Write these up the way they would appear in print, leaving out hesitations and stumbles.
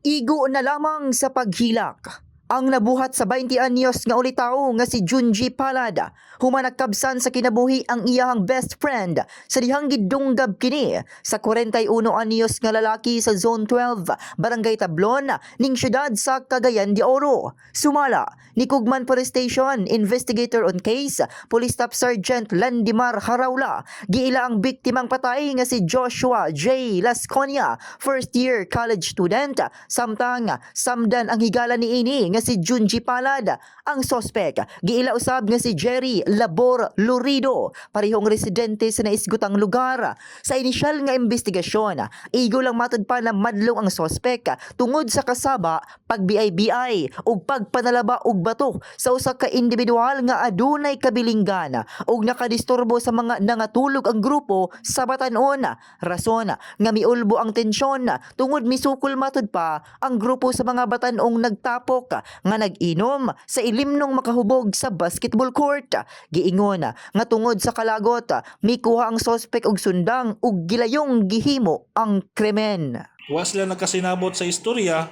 Igo na lamang sa paghilak ang nabuhat sa 20 anyos nga ulitaw nga si Junji Palad. Humanagkabsan sa kinabuhi ang iyang best friend sa dihang gidunggab kini sa 41 anyos nga lalaki sa Zone 12, Barangay Tablon, ning syudad sa Cagayan de Oro. Sumala ni Kugman Police Station Investigator on Case, Police Staff Sergeant Landimar Haraula. Giila ang biktimang patay nga si Joshua J. Lasconia, first year college student. Samtang samdan ang higala ni ini nga si Junji Palad. Ang sospek giila usab nga si Jerry Labor Lurido, parehong residente sa naisgutang lugar. Sa inisyal nga investigasyon, igo lang matud pa na madlong ang sospek tungod sa kasaba, pagbiay-biay ug pagpanalaba og bato sa usa ka individual nga adunay kabilinggan ug nakadisturbo sa mga nangatulog ang grupo sa batan-on. Rason nga miulbo ang tensyon tungod misukol matud pa ang grupo sa mga batan-ong nagtapok nga nag-inom sa ilimnong makahubog sa basketball court. Giingon nga tungod sa kalagot, mikuha ang sospek og sundang ug gilayong gihimo ang krimen. Wa sila nagkasinabot sa istorya,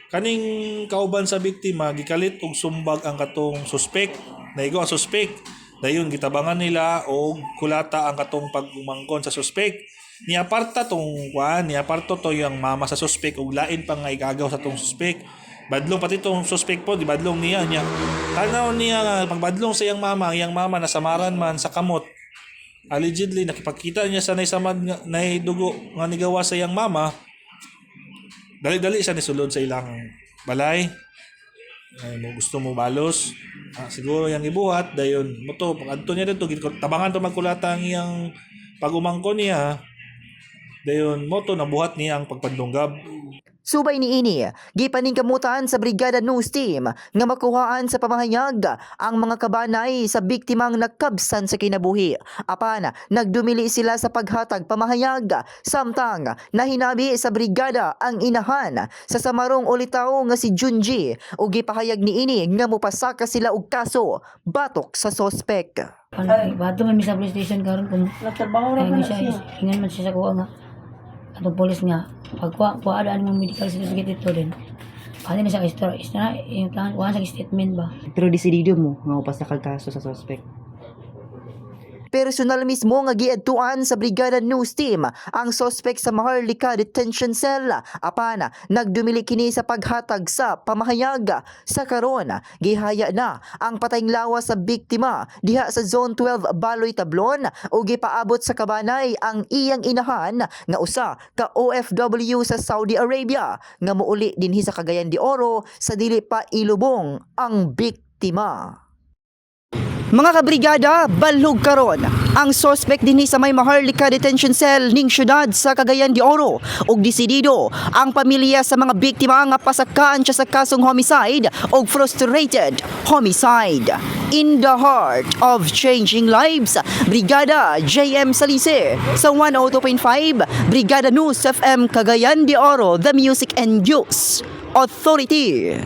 kaning kauban sa biktima gikalit og sumbag ang katong suspek. Naigo ang suspek, dayon gitabangan nila og kulata ang katong pagumangkon sa suspek. Niaparta to yung mama sa suspek ug lain pa nga igagaw sa tong suspek. Badlong pati tong suspect po, di badlong niya. Tanaw niya nga, pagbadlong sa iyang mama nasamaran man sa kamot. Allegedly, nakipagkita niya sa naisamad na dugo nga nigawa sa iyang mama. Dali-dali siya nisulod sa ilang balay. Gusto mo balos. Siguro yung ibuhat, dayon mo to, pag adto niya dito, tabangan to magkulata ang iyang pag-umangko niya. Dayon mo to, nabuhat niya ang pagpadlunggab. Subay ni ini, gipaningkamutan sa Brigada News Team nga makuhaan sa pamahayag ang mga kabanay sa biktimang nakabsan sa kinabuhi. Apan, nagdumili sila sa paghatag pamahayag. Samtang, nahinabi sa brigada ang inahan sa samarong ulitaw nga si Junji ug gipahayag ni ini nga mopasaka sila og kaso batok sa sospek. Bato may sa police station karon kung nagtrabaho ra siya, ingan man siya sa kuha nga atong police nga pagkuha ada ang medical certificate ito din. Ano na siya istorya yung kuha sa statement ba. Pero desidido mo nga upasakag kaso sa suspect. Personal mismo nga giadtuan sa Brigada News Team ang suspect sa Maharlika Detention Cell. Apan, nagdumili kini sa paghatag sa pamahayag. Sa karon, gihaya na ang patayng lawas sa biktima diha sa Zone 12 Baloy Tablon o gipaabot sa kabanay ang iyang inahan nga usa ka OFW sa Saudi Arabia nga muuli dinhi sa Cagayan de Oro sa dili pa ilubong ang biktima. Mga kabrigada, balhog karon ang suspect dinhi sa may Maharlika Detention Cell ning syudad sa Cagayan de Oro ug desidido ang pamilya sa mga biktima nga pasakaan siya sa kasong homicide ug frustrated homicide. In the heart of changing lives, Brigada JM Salise sa 102.5 Brigada News FM Cagayan de Oro, the Music and News Authority.